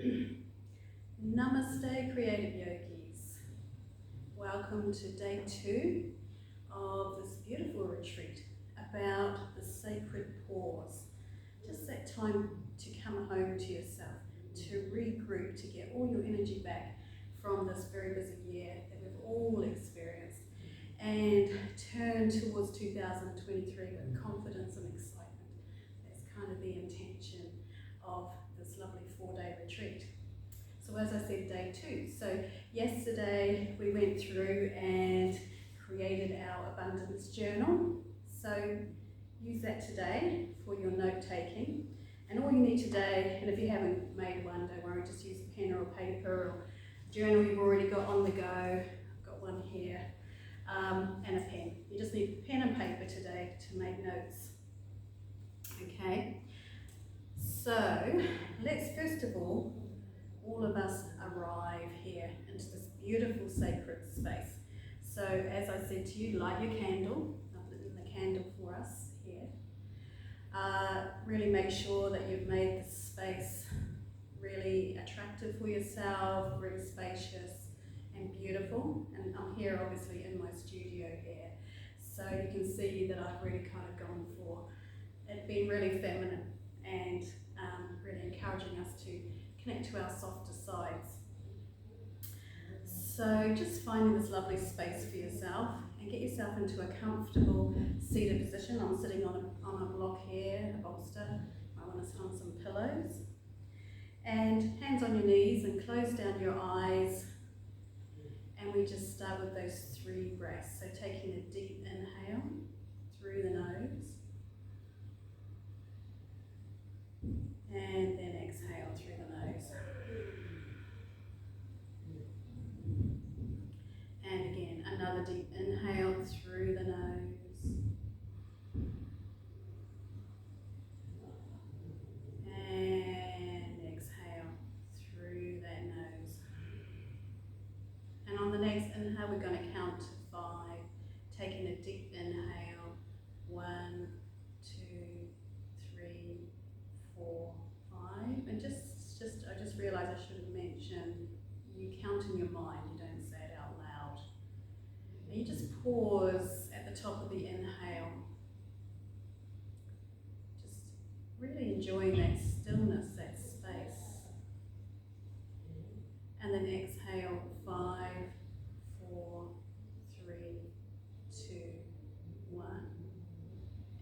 Namaste, Creative Yogis. Welcome to day 2 of this beautiful retreat about the sacred pause. Just that time to come home to yourself, to regroup, to get all your energy back from this very busy year that we've all experienced, and turn towards 2023 with confidence and excitement. That's kind of the intention of this lovely 4-day retreat. So as I said, day 2. So yesterday we went through and created our abundance journal. So use that today for your note taking. And all you need today, and if you haven't made one, don't worry, just use a pen or a paper or journal you've already got on the go. I've got one here, and a pen. You just need pen and paper today to make notes. Okay, so let's first of all of us arrive here into this beautiful sacred space. So as I said to you, light your candle. I've lit the candle for us here. Really make sure that you've made this space really attractive for yourself, really spacious and beautiful. And I'm here obviously in my studio here, so you can see that I've really kind of gone for it being really feminine and really encouraging us to connect to our softer sides. So just finding this lovely space for yourself and get yourself into a comfortable seated position. I'm sitting on a block here, a bolster. I want to sit on some pillows. And hands on your knees and close down your eyes. And we just start with those 3 breaths. So taking a deep inhale through the nose. And then exhale through the nose. And again, another deep inhale through the nose. And exhale through that nose. And on the next inhale, we're going to count to 5, taking a deep inhale. 1, 2, 3, 4, 5, and I just realised I should have mentioned, you count in your mind, you don't say it out loud. And you just pause at the top of the inhale, just really enjoying that stillness, that space. And then exhale, 5, 4, 3, 2, 1.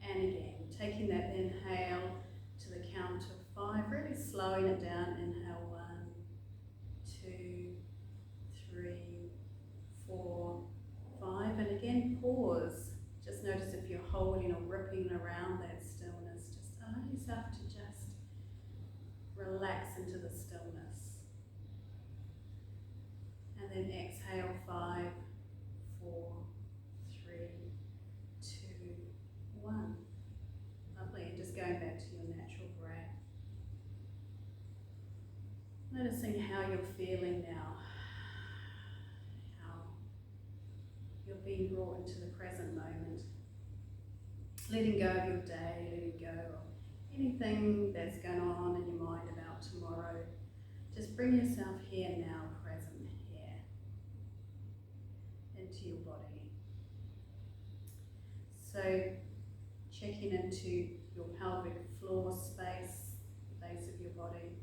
And again, taking that inhale to the count of 5, really slowing it down. Inhale, 1, 2, 3, 4, 5, and again pause. Just notice if you're holding or ripping around that stillness, just allow yourself to just relax into the stillness. And then exhale, 5, 4, 3, 2, 1. Lovely, and just going back to your natural breath. Noticing how you're feeling now, how you're being brought into the present moment. Letting go of your day, letting go of anything that's going on in your mind about tomorrow. Just bring yourself here now, present here, into your body. So checking into your pelvic floor space, the base of your body.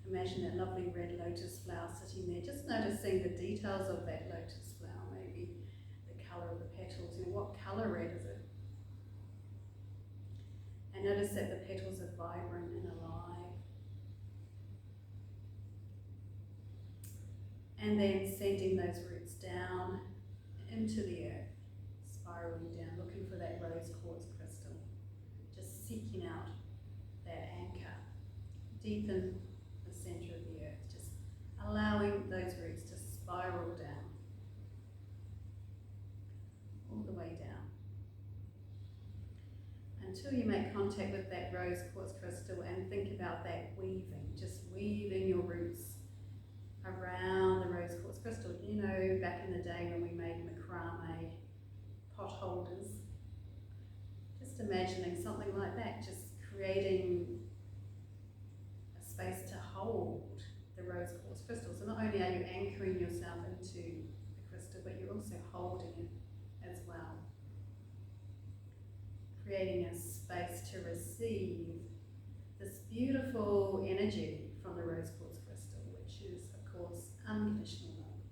Imagine that lovely red lotus flower sitting there. Just noticing the details of that lotus flower, maybe the colour of the petals. What colour red is it? And notice that the petals are vibrant and alive. And then sending those roots down into the earth, spiraling down, looking for that rose quartz crystal. Just seeking out that anchor deep in the centre of the earth, just allowing those roots to spiral down, all the way down, until you make contact with that rose quartz crystal and think about that weaving, just weaving your roots around the rose quartz crystal. You know, back in the day when we made macrame pot holders, just imagining something like that, just creating a space to hold the rose quartz crystal. So not only are you anchoring yourself into the crystal, but you're also holding it as well. Creating a space to receive this beautiful energy from the rose quartz crystal, which is, of course, unconditional love.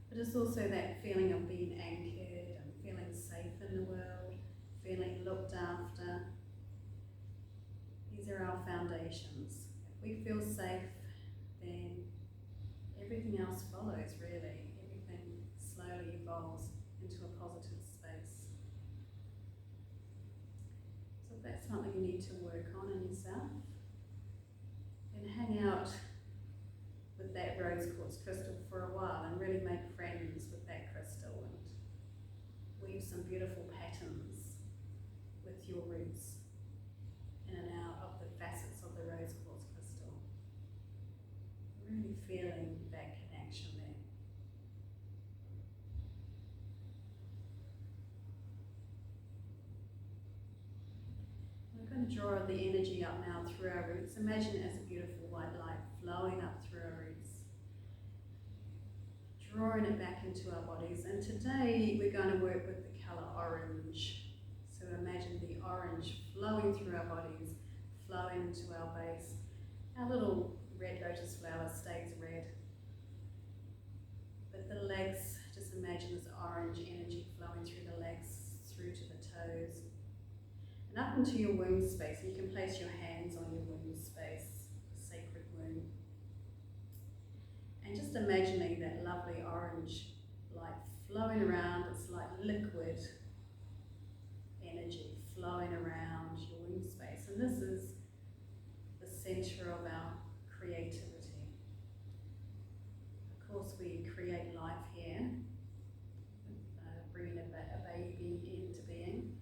But it's also that feeling of being anchored and feeling safe in the world, feeling looked after. These are our foundations. If we feel safe, then everything else follows, really. Everything slowly evolves into a positive space. So if that's something you need to work on in yourself, then hang out with that rose quartz crystal for a while and really make friends with that crystal and weave some beautiful patterns with your roots in and out of the facets of the rose quartz crystal. Really feeling that connection there. We're going to draw the energy up now through our roots. Imagine it as a beautiful white light flowing up through our roots, drawing it back into our bodies. And today we're going to work with the colour orange. So imagine the orange flowing through our bodies, flowing into our base. Our little red lotus flower stays red. But the legs, just imagine this orange energy flowing through the legs, through to the toes. And up into your womb space, and you can place your hands on your womb space, the sacred womb. And just imagining that lovely orange light flowing around. It's like liquid energy flowing around your womb space. And this is the center of our creativity. Of course, we create life here, bringing a baby into being.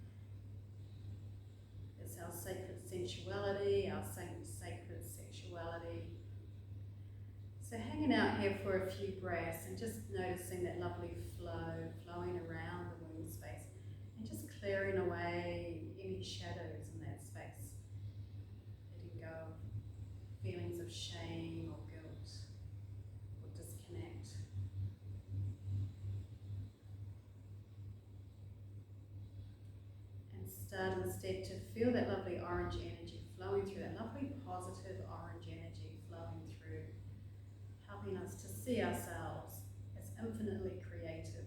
It's our sacred sensuality, our sacred sexuality. So hanging out here for a few breaths and just noticing that lovely flow flowing around the womb space and just clearing away any shadows in that space. Letting go of feelings of shame or guilt or disconnect. And start instead to feel that lovely orange energy flowing through, that lovely positive orange energy flowing through, helping us to see ourselves as infinitely creative.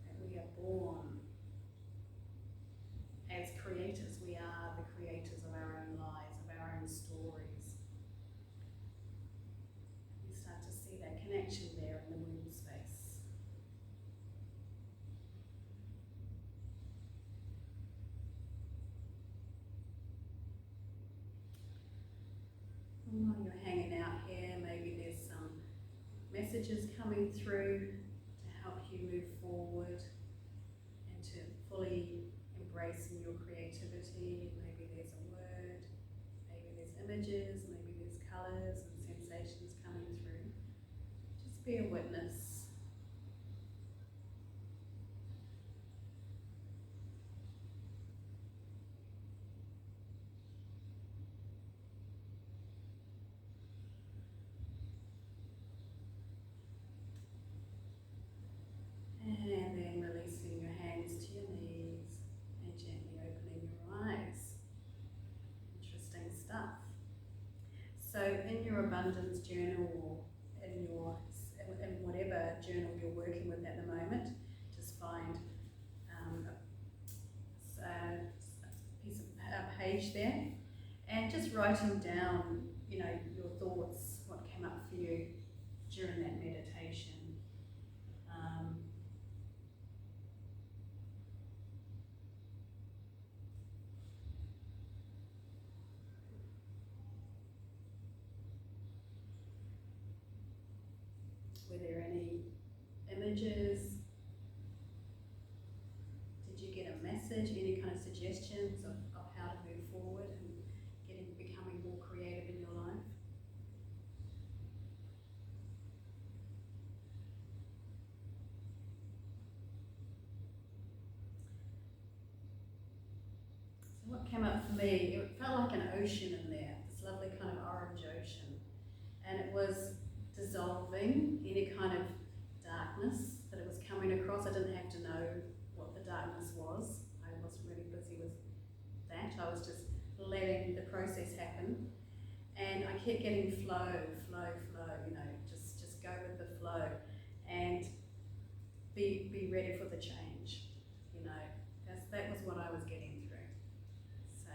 That we are born as creators. We are the creators of our own lives, of our own stories. We start to see that connection there in the womb space. And while you're hanging out here, maybe there's some messages coming through to help you move forward and to fully embracing your creativity. Maybe there's a word, maybe there's images, maybe there's colours and sensations coming through. Just be a witness. And then releasing your hands to your knees and gently opening your eyes. Interesting stuff. So in your abundance journal or in whatever journal you're working with at the moment, just find a page there and just writing down, your thoughts, what came up for you during that meditation. Were there any images? Did you get a message? Any kind of suggestions of how to move forward and becoming more creative in your life? So what came up for me, it felt like an ocean in there, this lovely kind of orange ocean. And it was dissolving any kind of darkness that it was coming across. I didn't have to know what the darkness was. I wasn't really busy with that. I was just letting the process happen. And I kept getting flow, you know, just go with the flow and be ready for the change, you know. That was what I was getting through. So,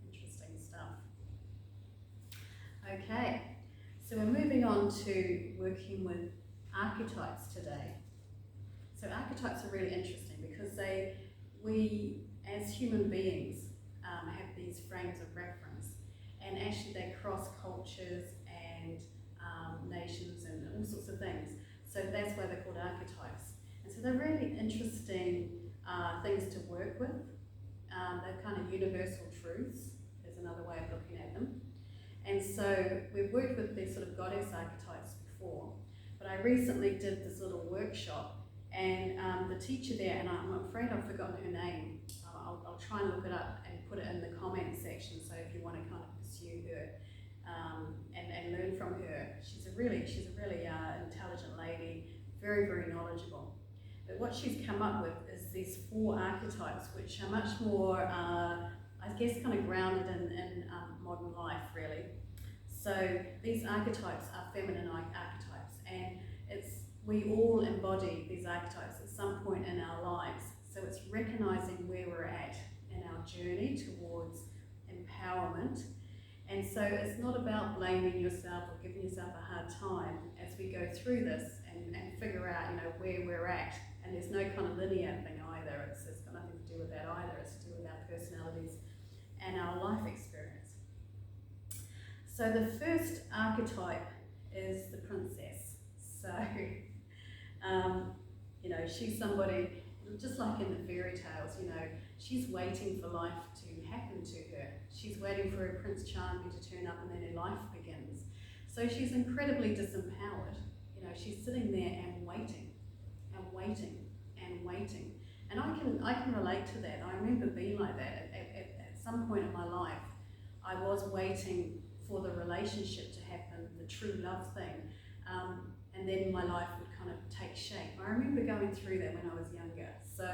interesting stuff. Okay, so we're moving on to working with archetypes today. So archetypes are really interesting because we as human beings have these frames of reference, and actually they cross cultures and nations and all sorts of things. So that's why they're called archetypes. And so they're really interesting things to work with. They're kind of universal truths, is another way of looking at them. And so we've worked with these sort of goddess archetypes before, but I recently did this little workshop, and the teacher there, and I'm afraid I've forgotten her name, I'll try and look it up and put it in the comments section, so if you want to kind of pursue her and learn from her. She's a really intelligent lady, very, very knowledgeable. But what she's come up with is these 4 archetypes, which are much more, I guess, kind of grounded in modern life, really. So these archetypes are feminine archetypes, and we all embody these archetypes at some point in our lives. So it's recognizing where we're at in our journey towards empowerment. And so it's not about blaming yourself or giving yourself a hard time as we go through this and figure out, you know, where we're at. And there's no kind of linear thing either. It's got nothing to do with that either. It's to do with our personalities and our life experience. So the first archetype is the princess. So, you know, she's somebody, just like in the fairy tales, you know, she's waiting for life to happen to her. She's waiting for her Prince Charming to turn up, and then her life begins. So she's incredibly disempowered. You know, she's sitting there and waiting, and waiting, and waiting. And I can relate to that. I remember being like that at some point in my life. I was waiting for the relationship to happen, the true love thing, and then my life would kind of take shape. I remember going through that when I was younger. So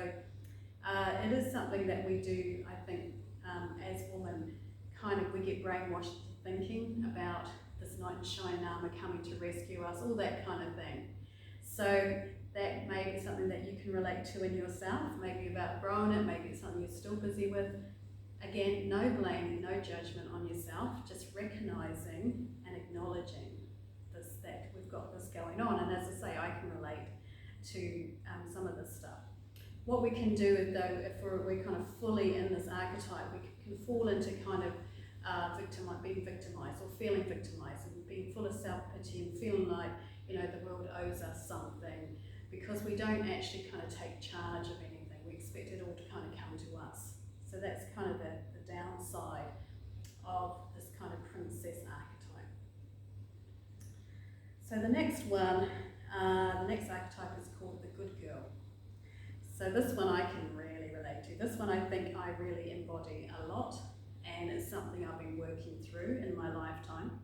it is something that we do, I think, as women, kind of we get brainwashed thinking about this knight in shining armour coming to rescue us, all that kind of thing. So that may be something that you can relate to in yourself. Maybe you've outgrown it, maybe it's something you're still busy with. Again, no blame, no judgment on yourself, just recognising and acknowledging that we've got this going on. And as I say, I can relate to some of this stuff. What we can do, though, if we're kind of fully in this archetype, we can fall into kind of being victimised or feeling victimised and being full of self-pity and feeling like, you know, the world owes us something, because we don't actually kind of take charge of anything. We expect it all to kind of come to us. So that's kind of the downside of this kind of princess archetype. So the next one, the next archetype is called the good girl. So this one I can really relate to. This one I think I really embody a lot, and it's something I've been working through in my lifetime.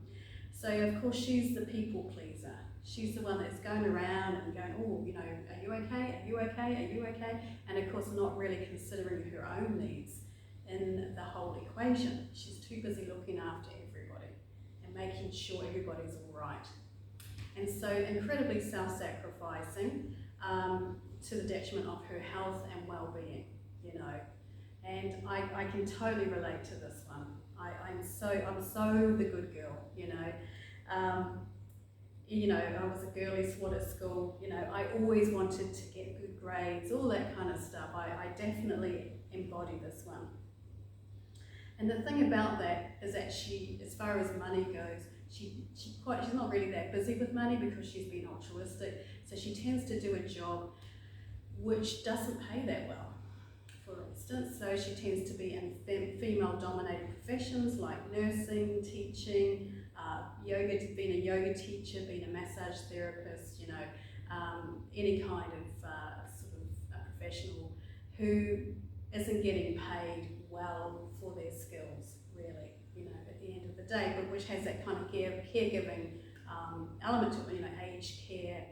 So of course she's the people pleaser. She's the one that's going around and going, oh, you know, are you okay? Are you okay? Are you okay? And of course not really considering her own needs in the whole equation. She's too busy looking after everybody and making sure everybody's all right. And so incredibly self-sacrificing to the detriment of her health and well-being, you know. And I can totally relate to this one. I'm so the good girl, you know. You know, I was a girly swot at school, you know, I always wanted to get good grades, all that kind of stuff. I definitely embody this one. And the thing about that is that she, as far as money goes, she's not really that busy with money because she's been altruistic. So she tends to do a job which doesn't pay that well, for instance. So she tends to be in female-dominated professions like nursing, teaching, yoga, being a yoga teacher, being a massage therapist, you know, any kind of sort of a professional who isn't getting paid well for skills, really, you know, at the end of the day, but which has that kind of caregiving element to it, you know, aged care,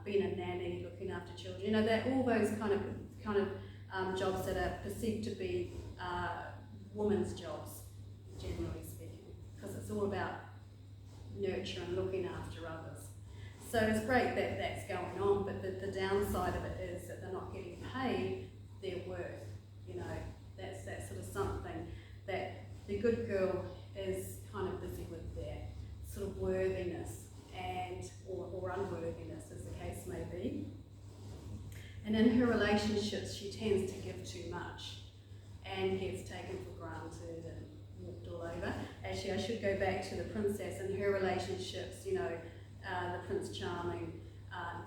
being a nanny, looking after children, you know, that all those kind of jobs that are perceived to be women's jobs, generally speaking, because it's all about nurture and looking after others. So it's great that that's going on, but the downside of it is that they're not getting paid their worth. You know, that's sort of something that the good girl is kind of busy with, their sort of worthiness and or unworthiness, as the case may be. And in her relationships, she tends to give too much and gets taken for granted and walked all over. Actually, I should go back to the princess and her relationships. You know, the Prince Charming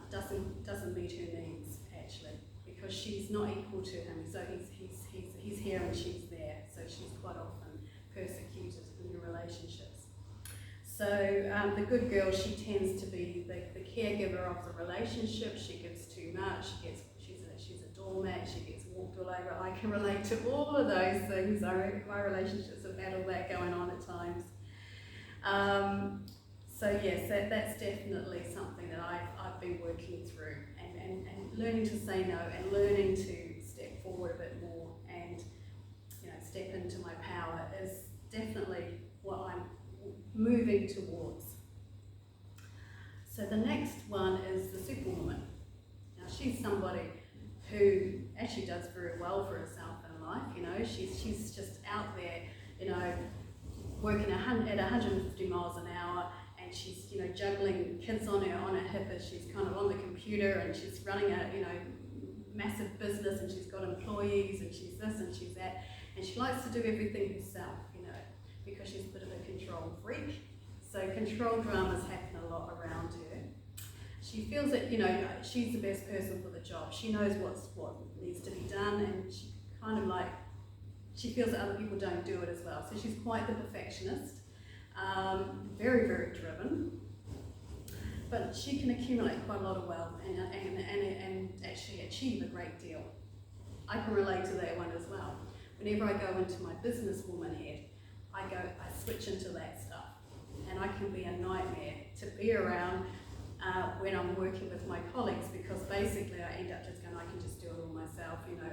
doesn't meet her needs, actually, because she's not equal to him. So he's here and she's there. So she's quite often persecuted in her relationships. So the good girl, she tends to be the caregiver of the relationship. She gives too much. She's a doormat. She gets walked all over. I can relate to all of those things. My relationships have had all that going on at times. So yes, that's definitely something that I've been working through, and learning to say no, and learning to step forward a bit more, and you know, step into my power is definitely what I'm moving towards. So the next one is the superwoman. Now she's somebody who actually does very well for herself in life. You know, she's just out there, you know, working at 150 miles an hour, and she's, you know, juggling kids on her hip as she's kind of on the computer, and she's running a, you know, massive business, and she's got employees, and she's this and she's that, and she likes to do everything herself, you know, because she's a bit of a control freak. So control dramas happen a lot around her. She feels that, you know, she's the best person for the job. She knows what needs to be done, and she kind of like, she feels that other people don't do it as well. So she's quite the perfectionist, very, very driven, but she can accumulate quite a lot of wealth and actually achieve a great deal. I can relate to that one as well. Whenever I go into my businesswoman head, I switch into that stuff, and I can be a nightmare to be around when I'm working with my colleagues, because basically I end up just going, I can just do it all myself. You know,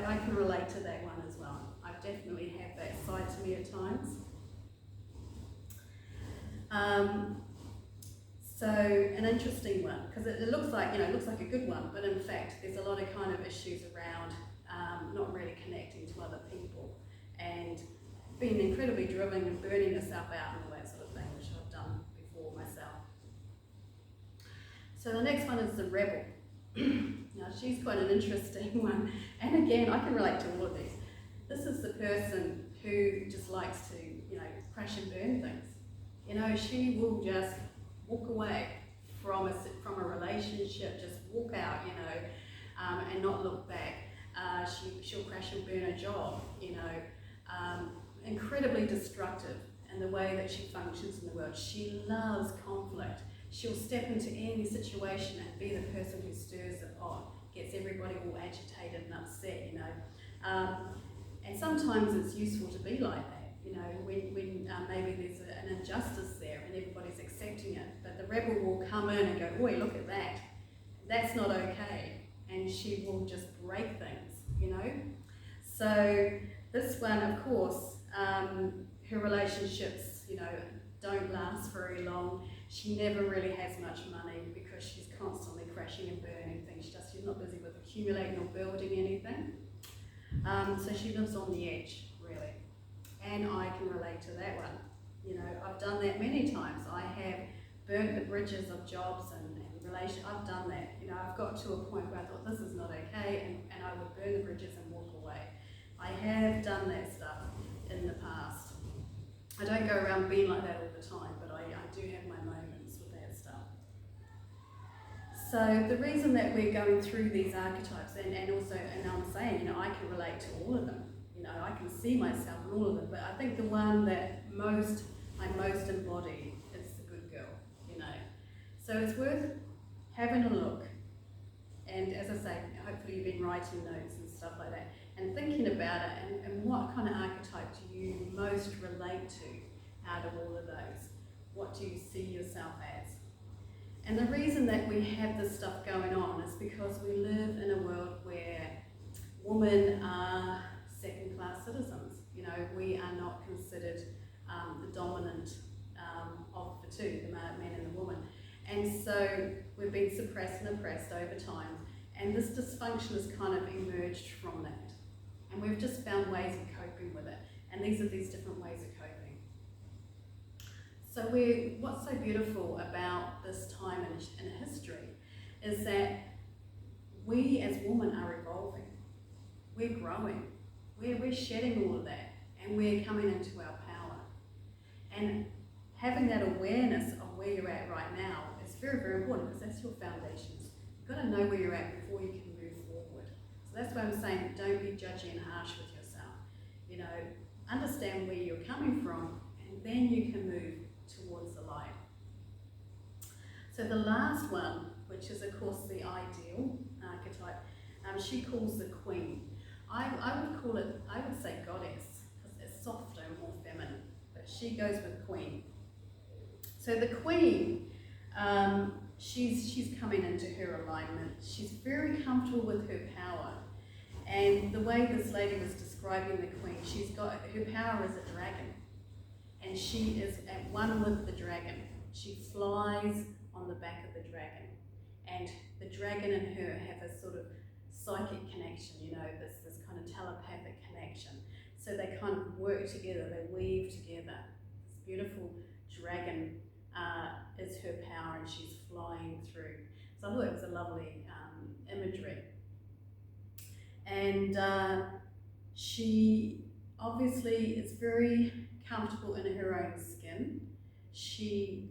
I can relate to that one as well. I definitely have that side to me at times. So an interesting one, because it looks like, you know, it looks like a good one, but in fact there's a lot of kind of issues around not really connecting to other people, and being incredibly driven and burning yourself out and all that sort of thing, which I've done before myself. So the next one is the rebel. Now she's quite an interesting one, and again I can relate to all of these. This is the person who just likes to, you know, crash and burn things. You know, she will just walk away from a relationship, just walk out, you know, and not look back. She'll crash and burn a job, you know, incredibly destructive in the way that she functions in the world. She loves conflict. She'll step into any situation and be the person who stirs it on, gets everybody all agitated and upset, you know. And sometimes it's useful to be like that, you know, when maybe there's an injustice there and everybody's accepting it. But the rebel will come in and go, oi, look at that. That's not okay. And she will just break things, you know. So this one, of course, her relationships, you know, don't last very long. She never really has much money because she's constantly crashing and burning things. She's not busy with accumulating or building anything. So she lives on the edge, really. And I can relate to that one. You know, I've done that many times. I have burnt the bridges of jobs and relations. I've done that. You know, I've got to a point where I thought this is not okay, and I would burn the bridges and walk away. I have done that stuff in the past. I don't go around being like that all the time, but I do have my moments with that stuff. So the reason that we're going through these archetypes, and I'm saying, you know, I can relate to all of them. You know, I can see myself in all of them, but I think the one that I most embody is the good girl, you know. So it's worth having a look, and as I say, hopefully you've been writing notes and stuff like that, and thinking about it, and what kind of archetype do you most relate to out of all of those? What do you see yourself as? And the reason that we have this stuff going on is because we live in a world where women are second-class citizens. You know, we are not considered the dominant of the two, the man and the woman. And so we've been suppressed and oppressed over time, and this dysfunction has kind of emerged from that. And we've just found ways of coping with it, and these are these different ways of coping. So what's so beautiful about this time in history is that we as women are evolving, we're growing, we're shedding all of that, and we're coming into our power. And having that awareness of where you're at right now is very, very important, because that's your foundations. You've got to know where you're at before you can move forward. So that's why I'm saying don't be judgy and harsh with yourself. You know, understand where you're coming from, and then you can move towards the light. So the last one, which is of course the ideal archetype, she calls the queen. I would say goddess, because it's softer and more feminine, but she goes with queen. So the queen, she's coming into her alignment. She's very comfortable with her power. And the way this lady was describing the queen, she's got, her power is a dragon. And she is at one with the dragon. She flies on the back of the dragon. And the dragon and her have a sort of psychic connection, you know, this kind of telepathic connection. So they kind of work together, they weave together. This beautiful dragon is her power, and she's flying through. So I thought it was a lovely imagery. And she obviously is very comfortable in her own skin. She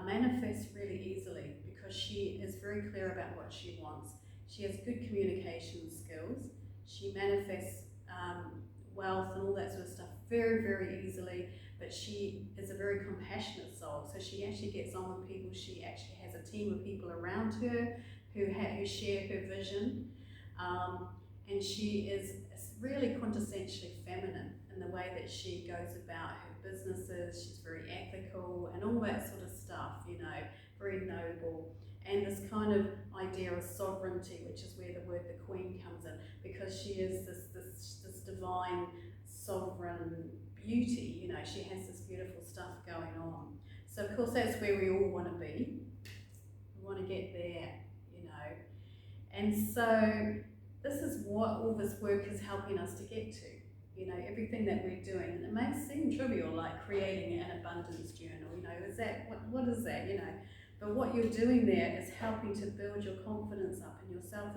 manifests really easily because she is very clear about what she wants. She has good communication skills. She manifests wealth and all that sort of stuff very, very easily, but she is a very compassionate soul. So she actually gets on with people. She actually has a team of people around her who share her vision. And she is really quintessentially feminine in the way that she goes about her businesses. She's very ethical and all that sort of stuff, you know, very noble. And this kind of idea of sovereignty, which is where the word the queen comes in, because she is this divine sovereign beauty, you know, she has this beautiful stuff going on. So of course that's where we all want to be. We want to get there, you know. And so this is what all this work is helping us to get to. You know, everything that we're doing. And it may seem trivial, like creating an abundance journal, you know, is that, what is that, you know? But what you're doing there is helping to build your confidence up in yourself